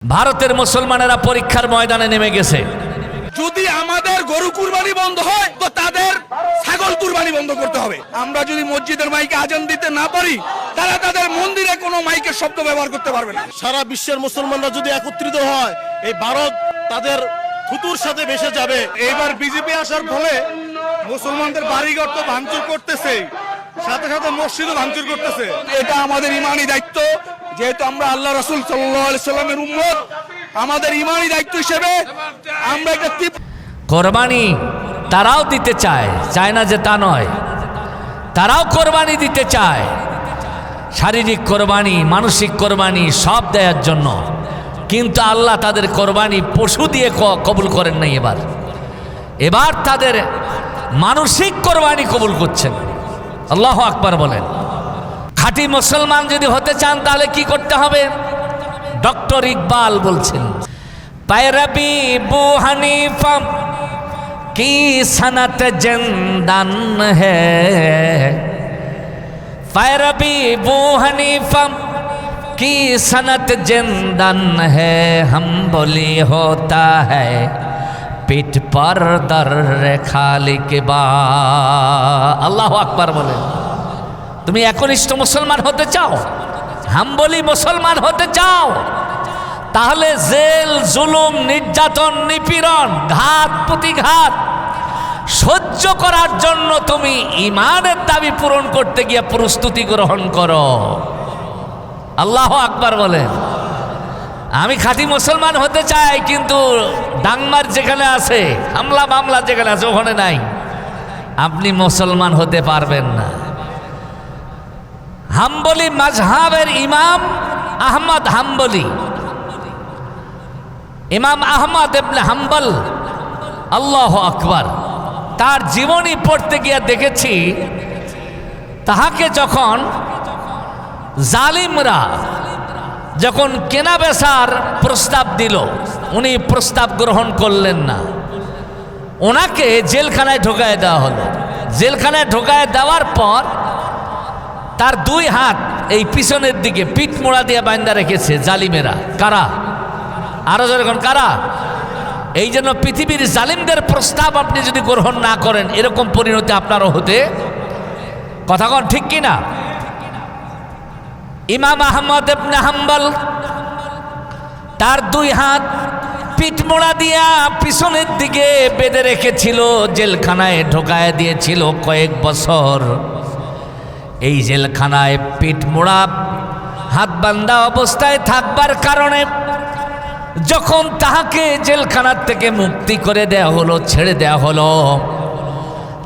ভারতের মুসলমানেরা পরীক্ষার ময়দানে নেমে গেছে। যদি আমাদের গরু কুরবানি বন্ধ হয় তো তাদের ছাগল কুরবানি বন্ধ করতে হবে। আমরা যদি মসজিদের মাইকে আজান দিতে না পারি, তারা তাদের মন্দিরে কোনো মাইকের শব্দ ব্যবহার করতে পারবে না। সারা বিশ্বের মুসলমানরা যদি একত্রিত হয়, এই ভারত তাদের থুতুর সাথে ভেসে যাবে। এইবার বিজেপি আসার ফলে মুসলমানদের বাড়িঘর তো ভাঙচুর করতেছে, সাথে সাথে মসজিদও ভাঙচুর করতেছে। এটা আমাদের ইমানি দায়িত্ব, যেহেতু আমরা আল্লাহ রাসূল সাল্লাল্লাহু আলাইহি সাল্লামের উম্মত, আমাদের ইমানি দায়িত্ব হিসেবে আমরা একটা কোরবানি তারাও দিতে চায়, চায় না যে তা নয়, তারাও কোরবানি দিতে চায়। শারীরিক কোরবানি, মানসিক কোরবানি সব দেওয়ার জন্য, কিন্তু আল্লাহ তাদের কোরবানি পশু দিয়ে কবুল করেন নাই। এবার তাদের মানসিক কোরবানি কবুল করছেন। আল্লাহু আকবার বলেন। খাঁটি মুসলমান যদি হতে চান তাহলে কি করতে হবে? ডক্টর ইকবাল বলছেন, पैरवी बू हनीफा की सनत जिंदन है, पैरवी बू हनीफा की सनत जिंदन है, हम बोली होता है पीठ पर दर खालिक बा। আল্লাহু আকবার বলে। তুমি একনিষ্ঠ মুসলমান হতে চাও, হাম্বলি মুসলমান হতে চাও, তাহলে জেল, জুলুম, নির্যাতন, নিপীড়ন, ঘাত প্রতিঘাত সহ্য করার জন্য তুমি ঈমানের দাবি পূরণ করতে গিয়ে প্রস্তুতি গ্রহণ করো। আল্লাহু আকবার বলেন। আমি খাঁটি মুসলমান হতে চাই, কিন্তু ডাংমার যেখানে আছে, হামলা মামলা যেখানে আছে ওখানে নাই, আপনি মুসলমান হতে পারবেন না। হাম্বলি মাযহাবের ইমাম আহমদ হাম্বলি, ইমাম আহমদ ইবনে হাম্বল, আল্লাহু আকবার, তার জীবনী পড়তে গিয়ে দেখেছি, তাহাকে যখন জালিমরা যখন কেনা বেচার প্রস্তাব দিল, উনি প্রস্তাব গ্রহণ করলেন না, ওনাকে জেলখানায় ঢোকায় দেওয়া হলো। জেলখানায় ঢোকায় দেওয়ার পর তার দুই হাত এই পিছনের দিকে পিঠ মোড়া দিয়ে বাঁধা রেখেছে জালিমেরা। কারা? আরো যখন কারা? এই জন্য পৃথিবীর জালিমদের প্রস্তাব আপনি যদি গ্রহণ না করেন, এরকম পরিণতি আপনারও হতে, কথা কন ঠিক কিনা? ইমাম আহমদ ইবনে হাম্বল তার দুই হাত পিঠ মোড়া দিয়া পিছনের দিকে বেঁধে রেখেছিল, জেলখানায় ঢোকায় দিয়েছিল কয়েক বছর। এই জেলখানায় পিঠ মোড়া হাত বান্ধা অবস্থায় থাকবার কারণে যখন তাহাকে জেলখানার থেকে মুক্তি করে দেয়া হলো, ছেড়ে দেয়া হলো,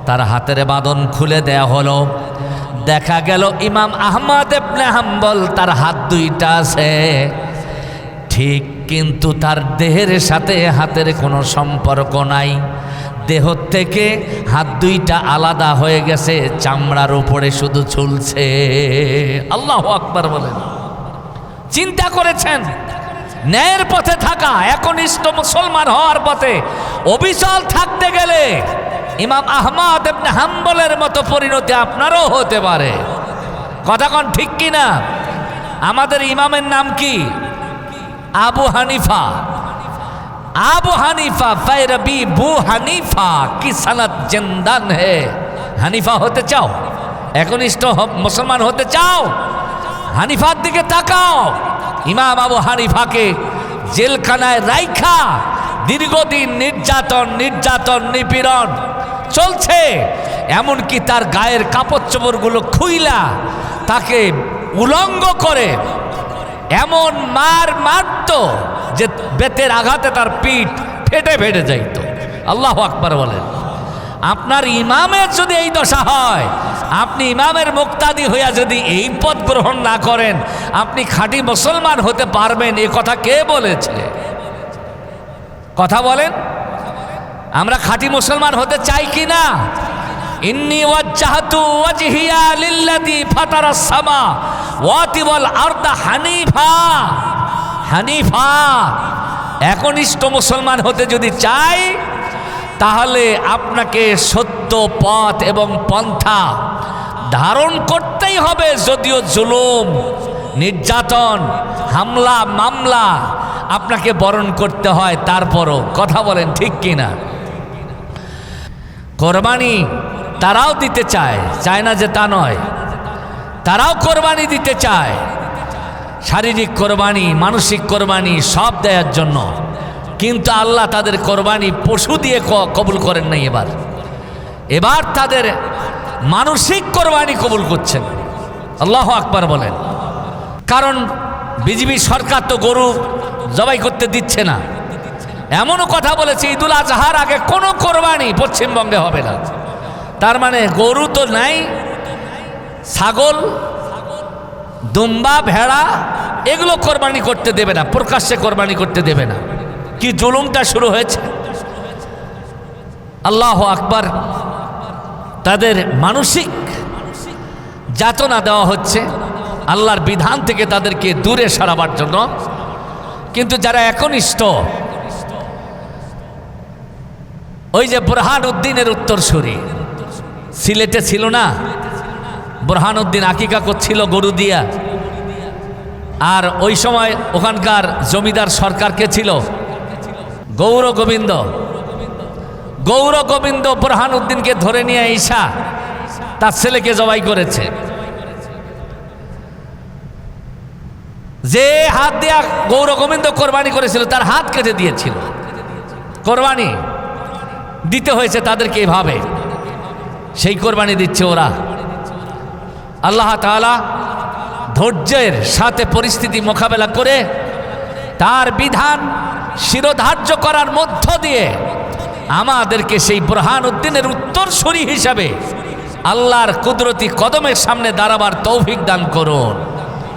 তার হাতের বাঁধন খুলে দেয়া হলো, দেখা গেল ইমাম আহমদ ইবনে হাম্বল তার হাত দুইটা আছে ঠিক, কিন্তু তার দেহের সাথে হাতের কোনো সম্পর্ক নাই। দেহ থেকে হাত দুইটা আলাদা হয়ে গেছে, চামড়ার উপরে শুধু ঝুলছে। আল্লাহু আকবার বলেন। চিন্তা করেছেন, ন্যায়ের পথে থাকা, একনিষ্ঠ মুসলমান হওয়ার পথে অবিচল থাকতে গেলে ইমাম আহমদ ইবনে হাম্বলের মতো পরিণতি আপনারও হতে পারে। কথা কোন ঠিক কিনা? আমাদের ইমামের নাম কি? আবু হানিফা। আবু হানিফা, पैरवी बू হানিফা কি সনদ জিন্দান হে। হানিফা হতে চাও, একনিষ্ঠ মুসলমান হতে চাও, হানিফার দিকে তাকাও। ইমাম আবু হানিফাকে জেলখানায় রাইখা দীর্ঘদিন নির্যাতন নিপীড়ন চলছে, এমনকি তার গায়ের কাপড় চোপড়গুলো খুইলা তাকে উলঙ্গ করে এমন মারত যে বেতের আঘাতে তার পিঠ ফেটে ফেটে যাইত। আল্লাহু আকবার বলেন। আপনার ইমামের যদি এই দশা হয়, আপনি ইমামের মুক্তাদি হইয়া যদি এই পথ গ্রহণ না করেন, আপনি খাঁটি মুসলমান হতে পারবেন? এ কথা কে বলেছে? কথা বলেন। আমরা খাঁটি মুসলমান হতে চাই কি না? ইন্নী ওয়াজ্জাহতু ওয়াজহিয়া লিল্লাযী ফাতারাস সামাওয়াতি ওয়াল আরদা হানিফা। হানিফা, একনিষ্ঠ মুসলমান হতে যদি চাই, তাহলে আপনাকে সত্য পথ এবং পন্থা ধারণ করতেই হবে। যদিও জুলুম, নির্যাতন, হামলা মামলা আপনাকে বরণ করতে হয়, তারপরও কথা বলেন ঠিক কিনা? কোরবানি তারাও দিতে চায়, চায় না যে তা নয়, তারাও কোরবানি দিতে চায়, শারীরিক কোরবানি, মানসিক কোরবানি সব দেওয়ার জন্য। কিন্তু আল্লাহ তাদের কোরবানি পশু দিয়ে কবুল করেন নাই। এবার তাদের মানসিক কোরবানি কবুল করছেন। আল্লাহু আকবার বলেন। কারণ বিজেপি সরকার তো গরু জবাই করতে দিচ্ছে না। এমনও কথা বলেছে ঈদুল আজহার আগে কোনো কোরবানি পশ্চিমবঙ্গে হবে না। তার মানে গরু তো নাই, ছাগল, দুম্বা, ভেড়া এগুলো কোরবানি করতে দেবে না, প্রকাশ্যে কোরবানি করতে দেবে না। কি জুলুমটা শুরু হয়েছে! আল্লাহু আকবার। তাদের মানসিক যাতনা দেওয়া হচ্ছে আল্লাহর বিধান থেকে তাদেরকে দূরে সরাবার জন্য। কিন্তু যারা একনিষ্ঠ, ওই যে বুরহানুদ্দিনের উত্তরসূরি সিলেটে ছিল না, বুরহানুদ্দিন আকিকা করছিল গরু দিয়া। আর ওই সময় ওখানকার জমিদার সরকার কে ছিল? গৌর গোবিন্দ। গৌর গোবিন্দ বুরহানুদ্দিনকে ধরে নিয়ে ঈশা তার ছেলেকে জবাই করেছে। যে হাত দিয়া গৌর গোবিন্দ কোরবানি করেছিল তার হাত কেটে দিয়েছিল। কোরবানি দিতে হয়েছে তাদেরকে এভাবে, সেই কোরবানি দিচ্ছে ওরা। আল্লাহ তাআলা ধৈর্যের সাথে পরিস্থিতি মোকাবেলা করে তার বিধান শিরোধার্য করার মধ্য দিয়ে আমাদেরকে সেই বুরহানুদ্দিনের উত্তরসূরি হিসাবে আল্লাহর কুদরতি কদমের সামনে দাঁড়াবার তৌফিক দান করুন।